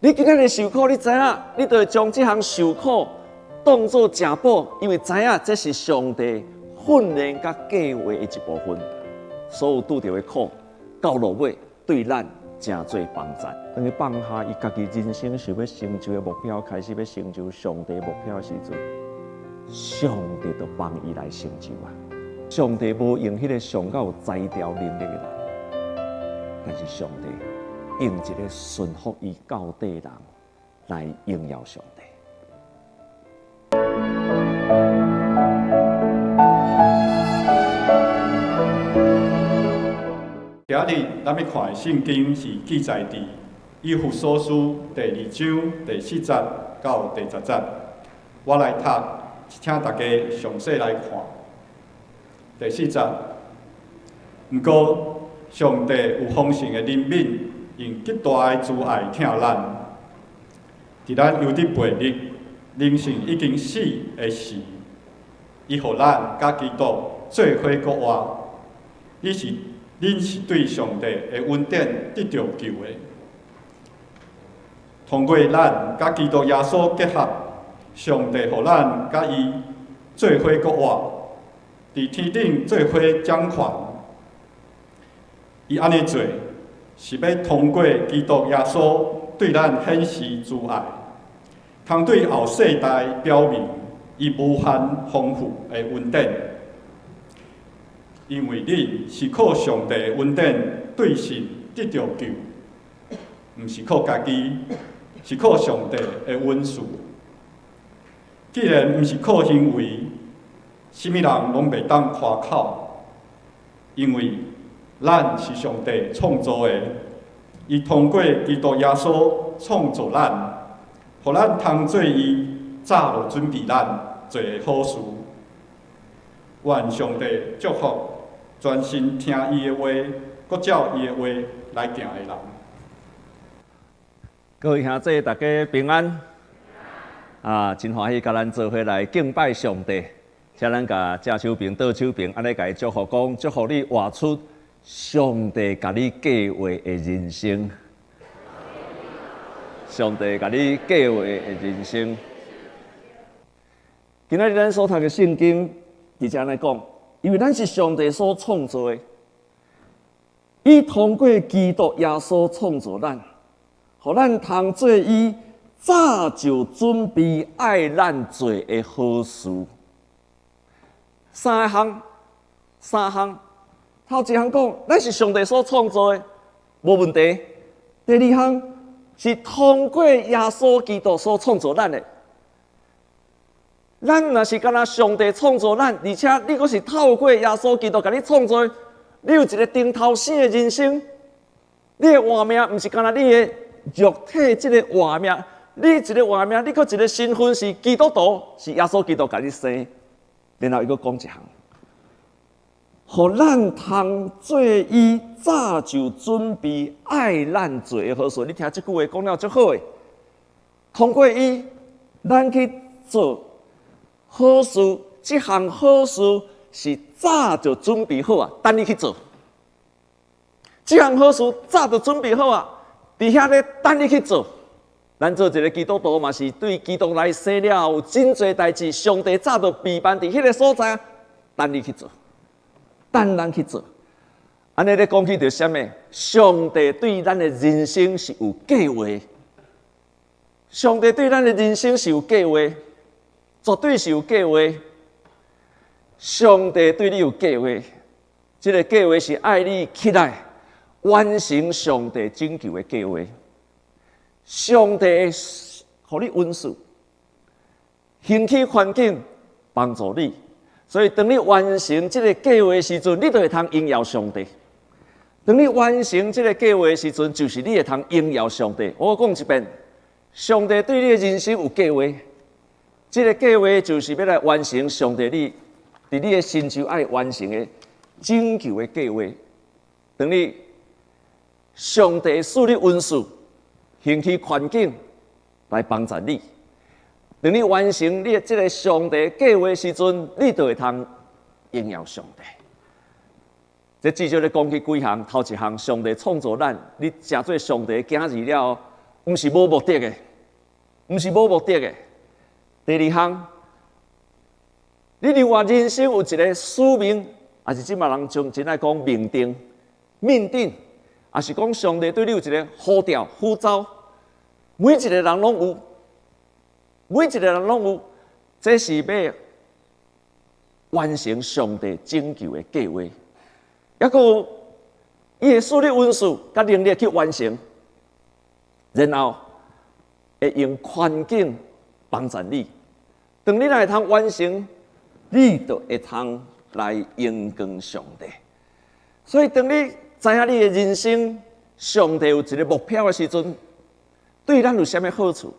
你今日受苦，你知影，你就会将这项受苦当作正宝，因为知影这是上帝训练甲计划的一部分。所有拄到的苦，到落尾对咱真做帮助。当伊放下伊家己人生想要成就的目标，开始要成就上帝的目标的时阵，上帝就帮伊来成就啊！上帝无用迄个上较有才调能力的人，但是上帝用一个顺服伊到底的人来荣耀上帝。今日咱要看的圣经是记载伫以弗所书第2章第4节到第10节。我来读，请大家详细来看。第4节，不过上帝有丰盛的怜悯，用极大的慈爱疼咱，伫咱犹得悖逆、灵性已经死的时，伊予咱甲基督做伙国活。恁是对上帝的恩典得到救的，通过咱甲基督耶稣结合，上帝予咱甲伊做伙国活，伫天顶做伙掌权。伊安尼做，是要通过基督耶稣对咱显示慈爱，通对后世代表明伊无限丰富的恩典。因为你是靠上帝的恩典对神得到救，毋是靠家己，是靠上帝的恩赐。既然毋是靠行为，什么人拢袂当夸口，因为咱是上帝创造的，伊通过基督耶稣创造咱，互咱通做伊早就准备咱做的好事。愿上帝祝福专心听伊的话，搁照伊的话来行的人。各位兄弟，大家平安。真欢喜，甲咱做伙来敬拜上帝。请咱甲正手边、倒手边，安尼甲伊祝福讲，祝福你活出上帝甲你计划的人生。上帝甲你计划的人生。今仔日咱所读的圣经，直接来讲。因为咱是上帝所创造的，伊通过基督耶稣创造咱，互咱通做伊早就准备爱咱做的好事。三项，头一项讲，咱是上帝所创造的，无问题。第二项是通过耶稣基督所创造咱的。咱若是敢若上帝创造咱，而且你阁是透过耶稣基督甲你创造，你有一个顶头生的人生。你的活命毋是敢若你的肉体即个活命，你一个活命，你阁一个身份是基督徒，是耶稣基督甲你生。然后伊阁讲一项，互咱通做伊早就准备爱咱做的好事。你听即句话讲了足好诶，通过伊，咱去做好事，这项好事是早就准备好啊，等你去做。这项好事早就准备好啊，伫遐咧等你去做。咱做一个基督徒嘛，是对基督来生了后，有真侪代志，上帝早就备办伫迄个所在，等你去做，等咱去做。安尼咧讲起着什么？上帝对咱的人生是有计划，上帝对咱的人生是有计划。绝对是有计划，上帝对你有计划，这个计划是爱你起来完成上帝拯救的计划。上帝会予你恩赐，兴起环境帮助你，所以当你完成这个计划的时阵，你就会通荣耀上帝。当你完成这个计划的时阵，就是你会通荣耀上帝。我讲一遍，上帝对你的人生有计划。这个计划就是要来完成上帝你伫你的身上爱完成的拯救的计划。当你上帝赐你恩赐，兴起环境来帮助你。当你完成你这个上帝计划的时阵，你就会通荣耀上帝。这至少咧讲起几项，头一项，上帝创造咱，你成做上帝的囝儿了，毋是无目的的，毋是无目的的。第二项，你另外人生有一个使命，还是即马人真爱讲命定、命定，还是讲上帝对你有一个呼召、呼召。每一个人拢有，每一个人拢有，这是要完成上帝拯救的计划。抑个伊会使你温数甲能力去完成，然后会用环境帮助你。当你来通完成，你就会通来荣光上帝。所以，当你知影你的人生，上帝有一个目标的时阵，对咱有啥物好处？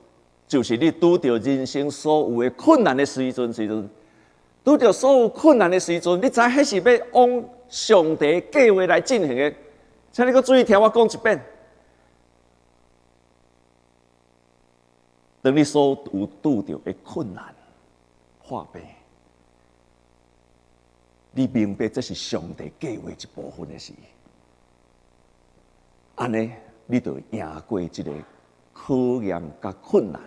就是你拄到人生所有的困难的时阵，拄到所有困难的时阵，你知迄是要往上帝计划来进行的。请你搁注意听我讲一遍。当你所有拄到的困难化病，你明白这是上帝计划一部分的事，安尼你就赢过这个考验甲困难，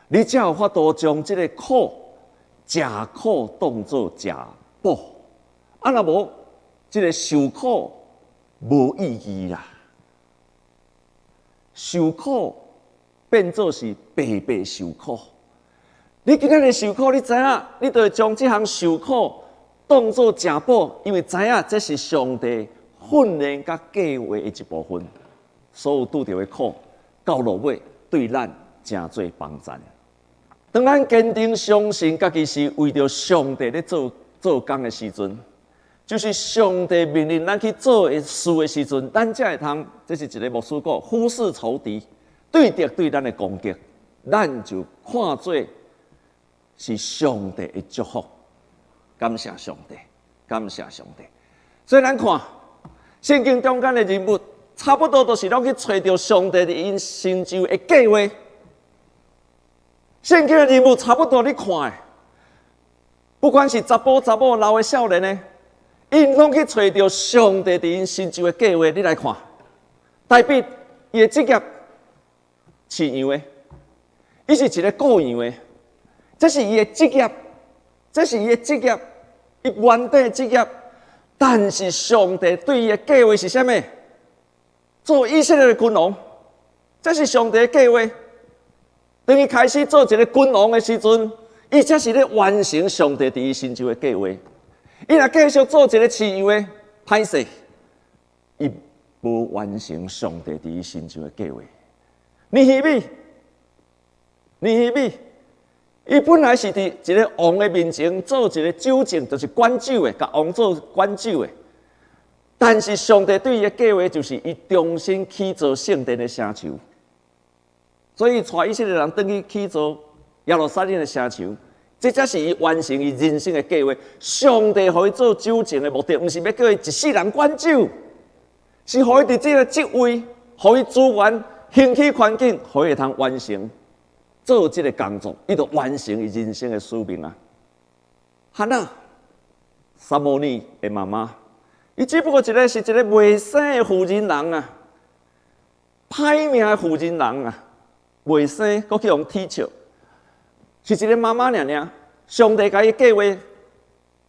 你才有法度将这个苦、吃苦当作吃补。啊，若无这个受苦无意义啦，受苦变作是白白受苦。你今仔日受苦，你知影，你就会将这项受苦当作吃补，因为知影这是上帝训练甲计划的一部分。所有拄到的苦，到落尾对咱真做帮助。当咱坚定相信家己是为着上帝咧做工的时阵，就是上帝命令咱去做的事的时阵，咱才会通。这是一个牧师讲，忽视仇敌，对敌对咱的攻击，咱就看做是上帝的祝福。感谢上帝，感谢上帝。所以咱看圣经中间的人物，差不多都是拢去找到上帝的因成就的计划。圣经的人物差不多你看的，不管是查甫、老的、少年的，因拢去找到上帝的因成就的计划。你来看，大卫伊的职业饲羊的，伊是一个雇羊的，这是伊的职业，这是伊的职业，伊原底的职业。但是上帝对伊的计划是啥物？做以色列的君王，这是上帝的计划。当伊开始做一个君王的时阵，伊才是咧完成上帝伫伊成就的计划。伊若继续做一个饲羊的，歹势，伊无完成上帝伫伊成就的计划。尼希米，伊本来是伫一个王的面前做一个酒政，就是管酒的，甲王做管酒的。但是上帝对伊的计划，就是伊重新起造圣殿的城墙。所以，带以色列人回去起造耶路撒冷的城墙，这才是伊完成伊人生的计划。上帝互伊做酒政的目的，不是要叫伊一世人管酒，是互伊伫这个职位，互伊资源、兴起环境，互伊会通完成做这个工作，伊就完成伊人生的使命啊！汉娜、撒摩尼的妈妈，伊只不过是一个未生的妇人人啊，歹命的妇人人啊。未生，搁去用踢笑，是一个妈妈娘娘。上帝甲伊计划，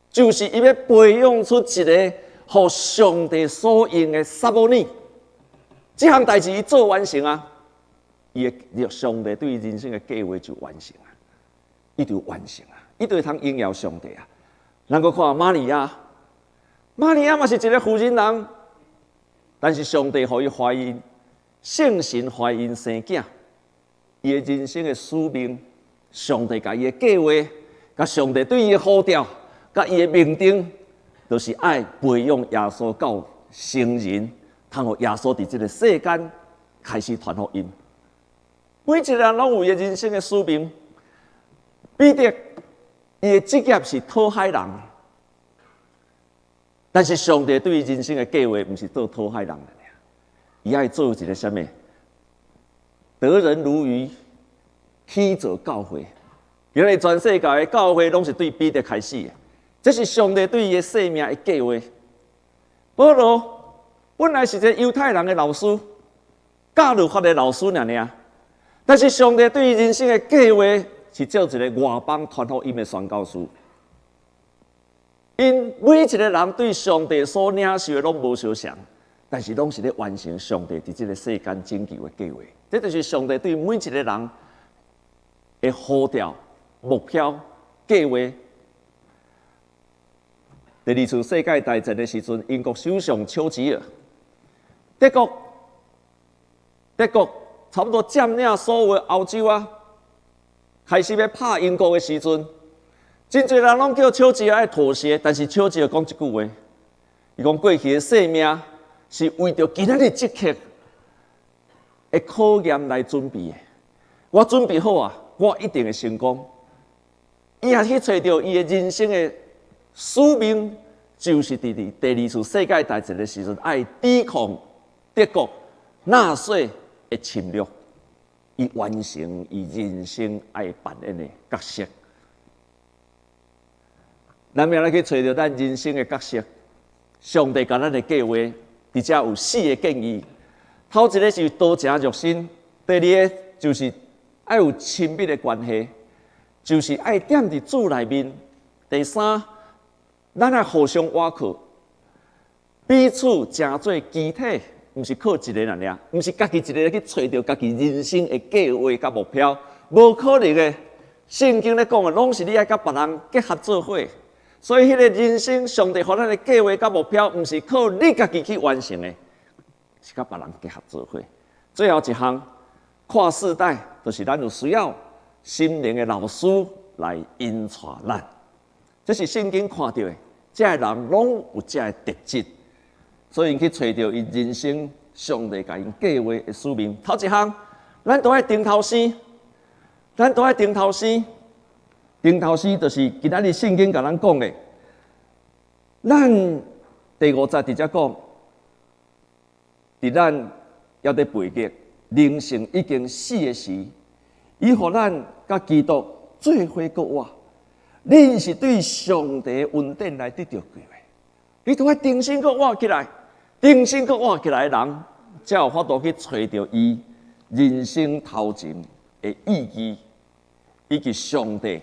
就是伊要培养出一个互上帝所用的撒母耳。这项代志伊做完成啊，伊的上帝对人生的计划就完成啊，伊就完成啊，伊就会通荣耀上帝啊。咱搁看玛利亚，玛利亚嘛是一个妇人人，但是上帝互伊怀孕，圣神怀孕生囝。伊的人生的使命，上帝甲伊的计划，甲上帝对伊的呼召，甲伊的命定，都是爱培养耶稣到成人，通互耶稣伫这个世间开始传福音。每一个人拢有伊人生的使命。彼得，伊的职业是讨海人，但是上帝对伊人生的计划，毋是做讨海人的，伊爱做一个啥物？得人如鱼，起造教会。原来全世界的教会拢是对彼得开始的，这是上帝对伊的生命的计划。保罗本来是一个犹太人的老师，教律法的老师尔，但是上帝对于人生的计划是照一个外邦传福音的宣教师。因每一个人对上帝所领受的拢无相像，但是拢是咧完成上帝伫这个世间拯救的计划。这就是上帝对每一个人的呼召、目标、计划。第二次世界大战的时阵，英国首相丘吉尔，德国差不多占领所有的欧洲啊，开始要拍英国的时阵，真侪人拢叫丘吉尔爱妥协，但是丘吉尔讲一句话，伊讲过去的性命是为着今仔日即刻的考验来准备的。我准备好啊，我一定会成功。伊也去找到伊的人生的使命，就是伫第二次世界大战的时阵，爱抵抗德国纳粹的侵略，以完成伊人生爱扮演的角色。咱要来去找到咱人生的角色，上帝甲咱的计划，而且有4个建议。头一个是多诚肉身，第二个就是爱有亲密的关系，就是爱踮伫主内面。第三，咱爱互相倚靠，彼此成做肢体，毋是靠一个人俩，毋是家己一个人去找到家己人生的计划甲目标，无可能的。圣经咧讲的，拢是你爱甲别人结合做伙。所以，迄个人生，上帝予咱的计划甲目标，毋是靠你家己去完成的，是甲别人结合做伙。最后一项，看世代，就是咱有需要心灵的老师来引带咱。这是圣经看到的，这个人拢有这个特质，所以去找到伊人生上帝甲因计划的使命。头一项，咱都爱顶头生，咱都爱顶头生。顶头诗就是今仔日圣经甲咱讲的，咱第5节直接讲，伫咱要伫背记，灵性已经死的时，伊互咱甲基督做伙搁活。恁是对上帝恩典来得到机会，你都爱定心搁活起来，定心搁活起来的人，才有法度去找到伊人生头前的意义，以及上帝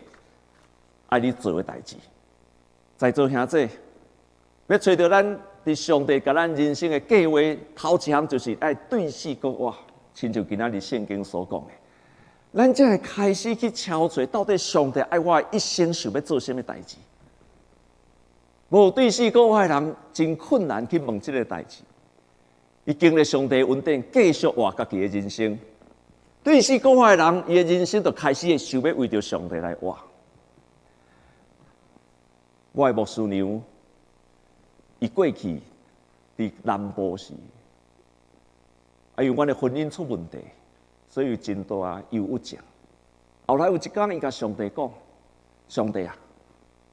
爱你做的代志。在座兄弟，要找到咱伫上帝甲咱人生的计划，头一项就是爱对死搁活，亲像今仔日圣经所讲的。咱才会开始去敲找，到底上帝爱我一生想要做什么代志？无对死搁活的人，真困难去问这个代志。伊经历上帝恩典，继续活家己的人生。对死搁活的人，伊的人生就开始想要为着上帝来活。我的牧师娘，伊过去伫南部时，因为阮的婚姻出问题，所以有真大忧郁症。后来有一天，伊甲上帝讲：“上帝啊，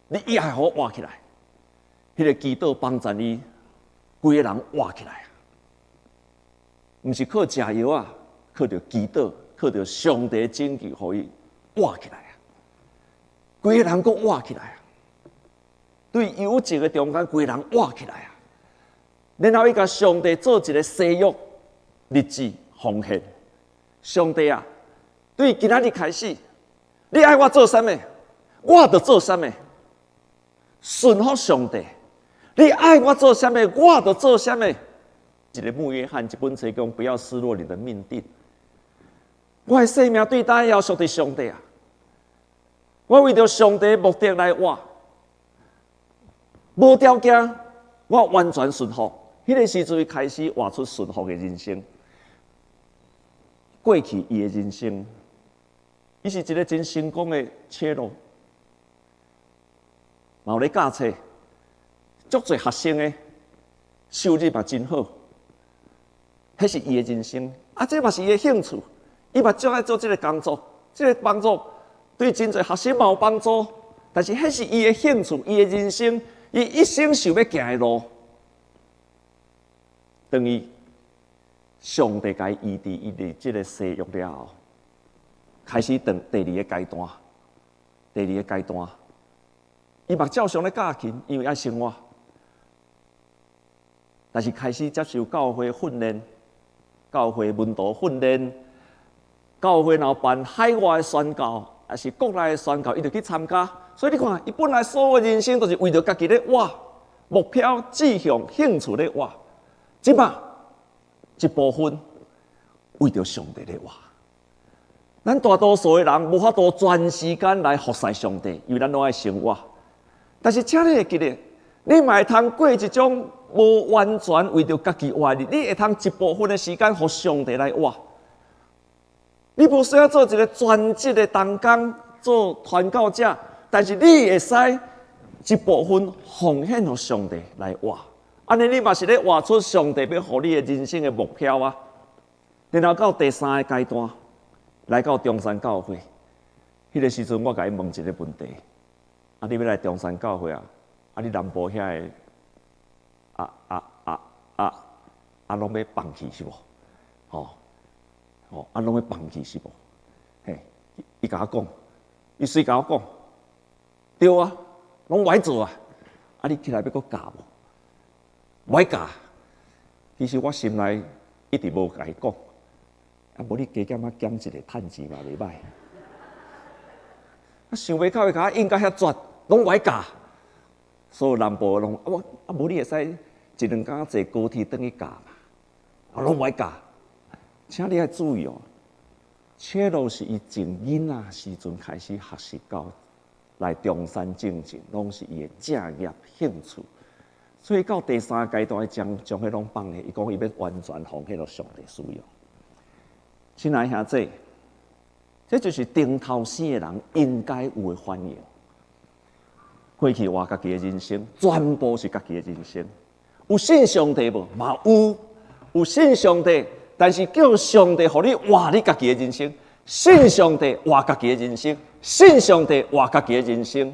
你以后互我活起来。”迄个祈祷帮助你，规个人活起来啊！毋是靠食药啊，靠着祈祷，靠着上帝拯救，互伊活起来啊！规个人搁活起来啊！对忧郁症的中间，规个人活起来啊！然后伊甲上帝做一个誓约日子奉献。上帝啊，对今仔日开始，你爱我做啥物，我就做啥物，顺服上帝。你爱我做啥物，我就做啥物。一个穆约翰一本册讲，不要失落你的命定。我的生命对待要属于上帝啊！我为着上帝的目的来活，无条件，我完全顺服。迄个时阵开始活出顺服的人生。过去伊的人生，伊是一个真成功的车路，嘛有咧驾车，足侪学生的收入嘛真好，迄是伊的人生。啊，这嘛是伊的兴趣，伊嘛最爱做这个工作，这个帮助对真侪学生嘛有帮助。但是迄是伊的兴趣，伊的人生，伊一生想要行的路，等于上帝甲伊医治伊的这个誓约了后，开始第二个阶段。第二个阶段，伊嘛照常咧教琴，因为爱生活，但是开始接受教会训练、教会门徒训练、教会若办海外的宣教，还是国内的宣教，伊就去参加。所以你看，伊本来所有人生都是为着家己咧活，目标、志向、兴趣咧活。即摆一部分为着上帝咧活。咱大多数的人无法度全时间来服侍上帝，因为咱拢爱生活。但是，请你会记得，你嘛会通过一种无完全为着家己活的，你会通一部分的时间互上帝来活。你无需要做一个全职的同工做传教者，但是你会使一部分奉献予上帝来活。安尼你嘛是咧活出上帝要互你的人生的目标啊。然后到第三个阶段，来到中山教会，迄个时阵我甲伊问一个问题：啊，你要来中山教会啊？啊，你南部遐个拢要放弃是无？拢要放弃是无？嘿，伊甲我讲，伊随甲我讲，对啊，拢歹做啊！啊，你起来要搁教无？歹教。其实我心内一直无甲伊讲，啊，无你加减减一个趁钱嘛袂歹。啊，想袂到伊甲我应甲遐绝，拢歹教。所有南部拢无你会使一两工坐高铁转去教嘛？啊，拢歹教。请你要注意哦，切都是伊从囡仔时阵开始学习到来中山正经，拢是伊的正业兴趣。所以到第三阶段，将迄拢放下，伊讲伊要完全奉献到上帝需要。亲爱兄弟，这就是顶头生的人应该有的反应。过去活家己的人生，全部是家己的人生。有信上帝无？嘛有信上帝。但是叫上帝，互你活你家己的人生，信上帝活家己的人生，信上帝活家己的人生，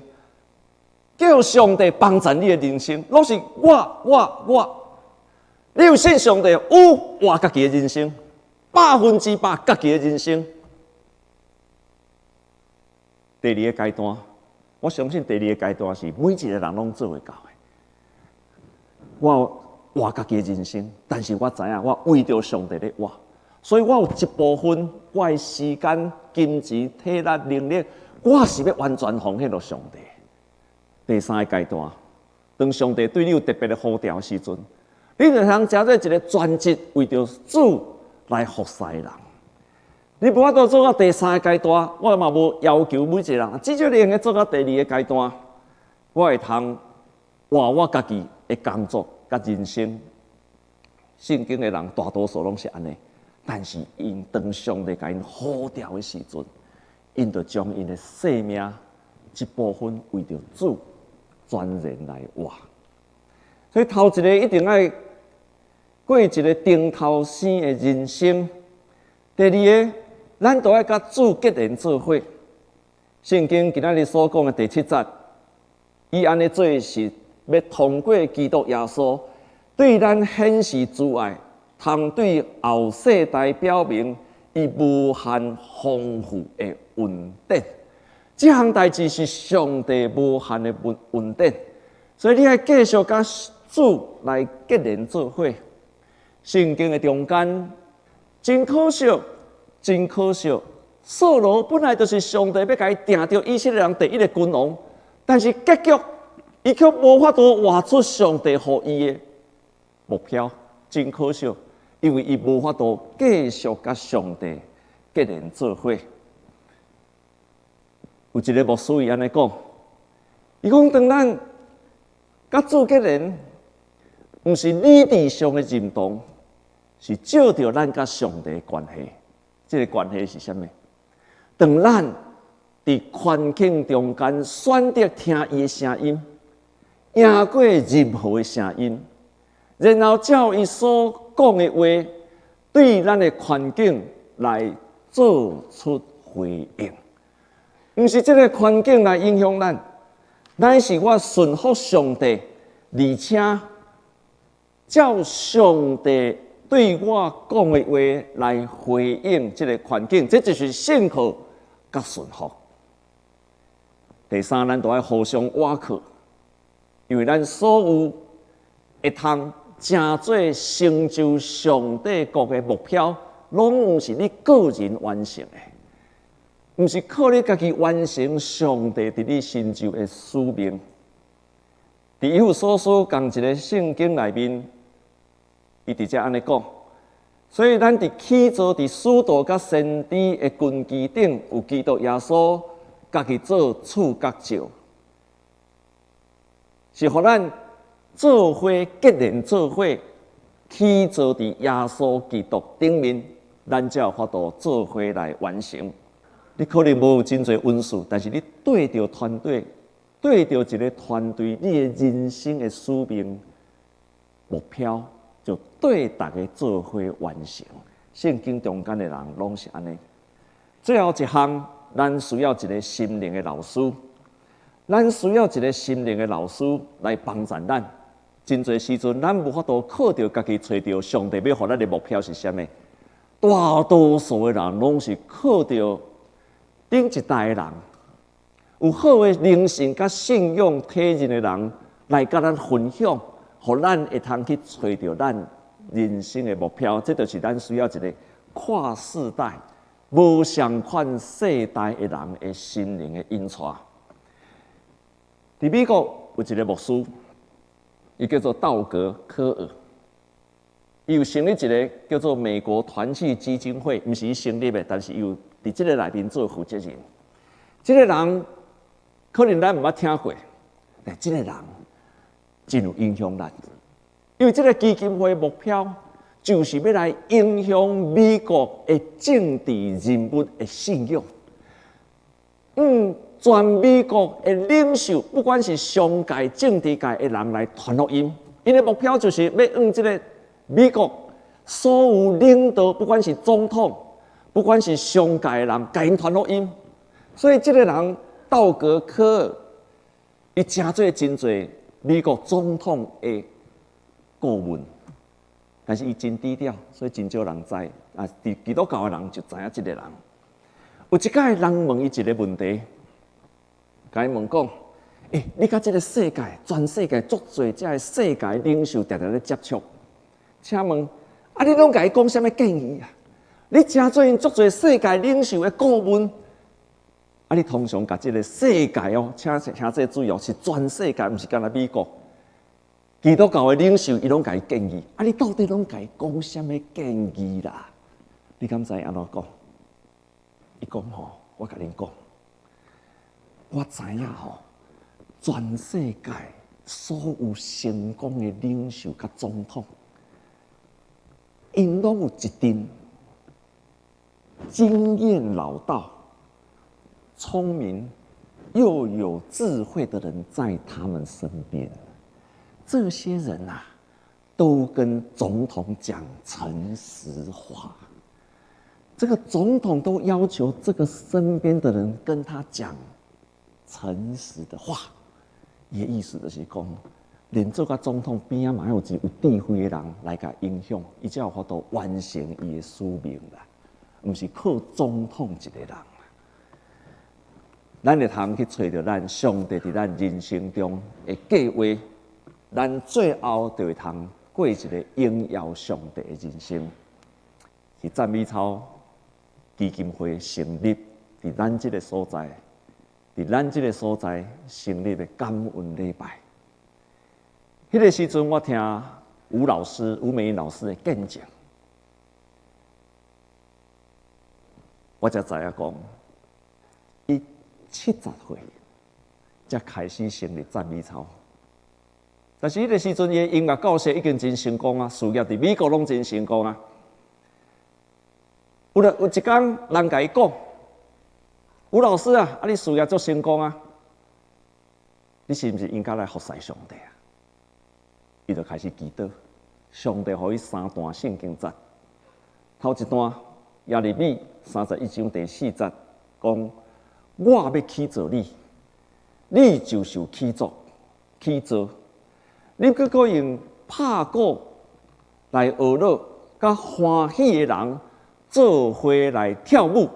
叫上帝帮助你的人生，拢是我。你有信上帝，有活家己的人生，100%家己的人生。第二个阶段，我相信第二个阶段是每一个人拢做会到的。我活家己的人生，但是我知影我为着上帝咧活，所以我有一部分我的时间、金钱、体力、能力，我是要完全奉献给上帝。第三个阶段，当上帝对你有特别的呼召的时阵，你就通成做一个专职为着主来服侍人。你无法度做到第三个阶段，我嘛无要求每一个人，至少你用做到第二个阶段，我会通活我家己的工作。甲人生，圣经的人大多数拢是安尼，但是因当上帝甲因呼召的时阵，因就将因的生命一部分为着主全然来活。所以头一个一定要过一个顶头生的人生。第二个，咱都要甲主结连做伙。圣经今仔日所讲的第7节，伊安尼做是。要通过基督耶稣对咱显示主爱，通对后世代表明伊无限丰富的恩典。这项代志是上帝无限的恩典，所以你要继续甲主来结连做伙。圣经的中间，真可惜，扫罗本来就是上帝要甲伊定着以色列人第一个君王，但是结局。伊却无法度活出上帝予伊的目标，真可惜，因为伊无法度继续甲上帝结连做伙。有一个牧师伊安尼讲，伊讲当咱甲主结连，毋是理智上的认同，是照着咱甲上帝的关系。这个关系是啥物？当咱伫环境中间选择听伊的声音。赢过任何的声音，然后照伊所讲的话，对咱的环境来做出回应。毋是这个环境来影响咱，乃是我顺服上帝，而且照上帝对我讲的话来回应这个环境。这就是信靠甲顺服。第三，咱都要互相倚靠。因为咱所有会通真做成就上帝国的目标，拢毋是你个人完成的，毋是靠你家己完成上帝伫你心中的使命。伫以弗所书共一个圣经内面，伊直接安尼讲。所以咱伫起造伫使徒甲先知的根基顶，有基督耶稣家己做厝角石，是互咱做伙结连做伙，起造伫耶稣基督顶面，咱才有法度做伙来完成。你可能无有真侪温数，但是你对着团队，对着一个团队，你的人生的使命目标。就对大家做伙完成。圣经中间的人拢是安尼。最后一项，咱需要一个心灵的老师，咱需要一个心灵的老师来帮助咱。真侪时阵，咱无法度靠着家己找到上帝要互咱的目标是啥物。大多数的人拢是靠着顶一代的人，有好的灵性甲信仰体认的人来甲咱分享。互咱会通去找到咱人生的目标，这就是咱需要一个跨世代、无相款世代的人的心灵的引带。伫美国有一个牧师，伊叫做道格科尔，伊有成立一个叫做美国团契基金会，毋是伊成立的，但是伊有伫这个内面做负责人。这个人可能咱毋捌听过，但这个人真有影响力，因为这个基金会目标就是要来影响美国的政治人物的信仰。全美国的领袖，不管是商界、政治界的人来传福音，因的目标就是要让这个美国所有领导，不管是总统，不管是商界的人，甲因传福音。所以这个人道格科尔，伊真侪美国总统的顾问，但是伊真低调，所以真少人知。啊，基督教的人就知影这个人。有一摆人问伊一个问题，甲伊问讲：你甲这个世界，全世界足侪这个世界领袖常常咧接触，请问你拢甲伊讲啥物建议啊？你真做因足侪世界领袖的顾问。你通常甲这个世界请这注意是全世界，毋是干那美国。基督教的领袖，伊拢甲伊建议，你到底拢甲伊讲啥物建议啦？你敢知安怎讲？伊讲我甲恁讲，我知影全世界所有成功的领袖甲总统，因拢有一阵经验老道。聪明又有智慧的人在他们身边，这些人都跟总统讲诚实话。这个总统都要求这个身边的人跟他讲诚实的话。伊的意思就是讲，连做个总统边啊，嘛有一有智慧的人来甲影响，伊才有法度完成伊的使命啦，毋是靠总统一个人。咱会通去找到咱上帝伫咱人生中的计划，咱最后就会通过一个荣耀上帝的人生。是赞美操基金会成立伫咱这个所在，成立的感恩礼拜。迄个时阵，我听吴美英老师的见证，我才知影讲，伊70岁才开始成立赞美操，但是迄个时阵，伊的音乐教室已经真成功啊，事业伫美国拢真成功啊。有一天，人甲伊讲：“吴老师啊，你事业足成功啊，你是毋是应该来服侍上帝啊？”伊就开始祈祷，上帝予伊3段圣经节，头一段耶利米31章第4节讲。我要起造你，你就受起造。你搁可用拍鼓来娱乐，甲欢喜的人做伙来跳舞。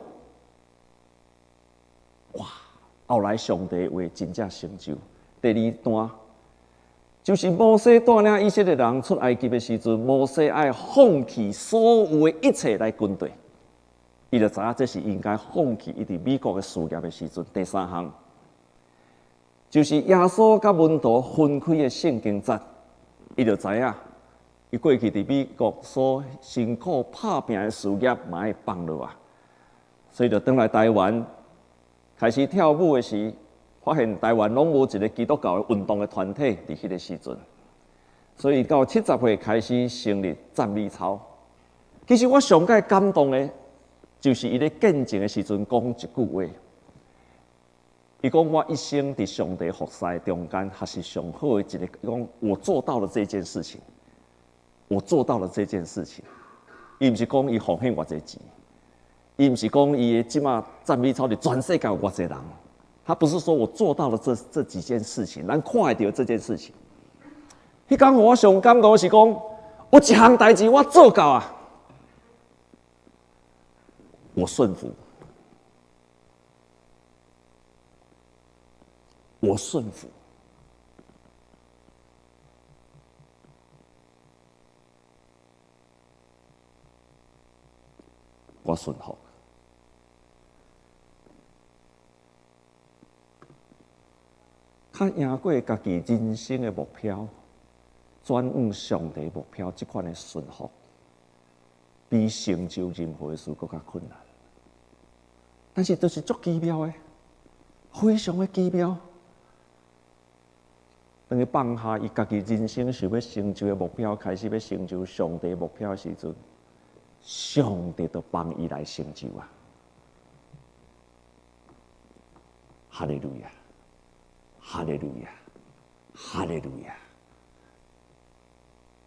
哇！后来上帝话真正成就。第2段，就是摩西带领以色列人出埃及的时阵，摩西爱放弃所有的一切来军队，伊就知影这是应该放弃伊伫美国的事业的时阵。第三项就是耶稣甲门徒分开的圣经节，伊就知影，伊过去伫美国所辛苦打拼的事业嘛会放落啊，所以就返来台湾开始跳舞的时。发现台湾拢无一个基督教的运动的团体伫迄个时阵，所以到70岁开始成立赞美操。其实我上界感动的，就是伊咧见证的时阵讲一句话，伊讲我一生伫上帝服侍中间，还是上好的一个。伊讲我做到了这件事情，我做到了这件事情。伊毋是讲伊奉献偌济钱，伊毋是讲伊的即马赞美操伫全世界有偌济人。他不是说我做到了这几件事情，咱看会到这件事情。迄天我上感觉是讲，有一项代志我做到啊，我顺服，我顺服。我顺服。较赢过家己人生的目标，转往上帝目标，这款的顺服，比成就任何的事更加困难。但是都是足奇妙的，非常的奇妙。当伊放下伊家己人生想要成就的目标，开始要成就上帝目标的时阵，上帝就帮伊来成就啊！哈利路亚！哈利路亚，哈利路亚！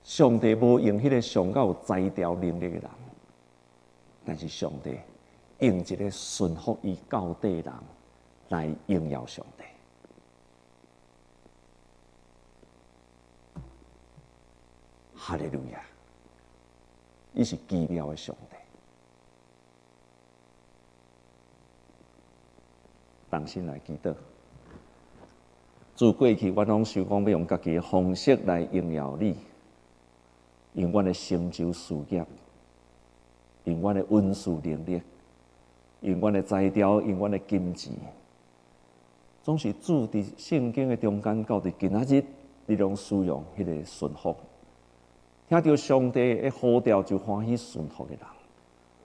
上帝无用迄个上较有才调能力的人，但是上帝用一个顺服伊到底的人来荣耀上帝。哈利路亚！伊是奇妙的上帝。重新来祈祷。自过去，我拢想讲要用家己的方式来荣耀你，用阮的成就事业，用阮的文字能力，用阮的才调，用阮的金钱，总是主伫圣经的中间，到伫今仔日，你拢使用迄个顺服，听到上帝的呼召就欢喜顺服的人，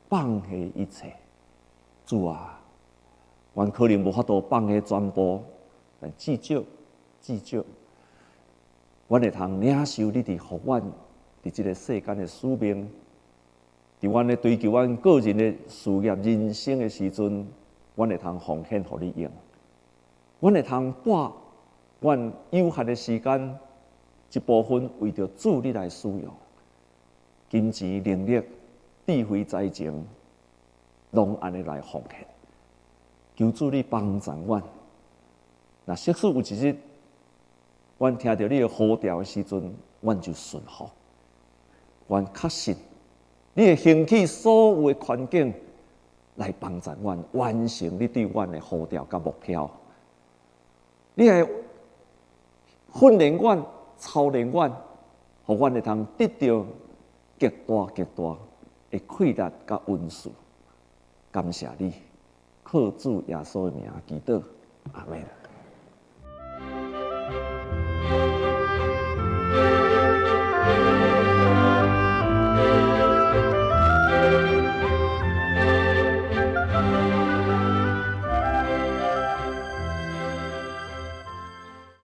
放下一切。主啊，阮可能无法度放下全部，但至少，阮会通领受你伫互阮伫即个世间的使命，伫阮咧追求阮个人的事业、人生的时阵，阮会通奉献互你用。阮会通把阮有限的时间一部分为着主你来使用，金钱、能力、智慧、才情，拢安尼来奉献。求主你帮助阮。那即使有一日，阮听到你的呼召的时阵，阮就顺服。阮确信，你会兴起所有的环境来帮助阮完成你对阮的呼召甲目标。你会训练阮、操练阮，互阮会通得到极大的快乐甲恩赐。感谢你，靠主耶稣的名祈祷，阿门。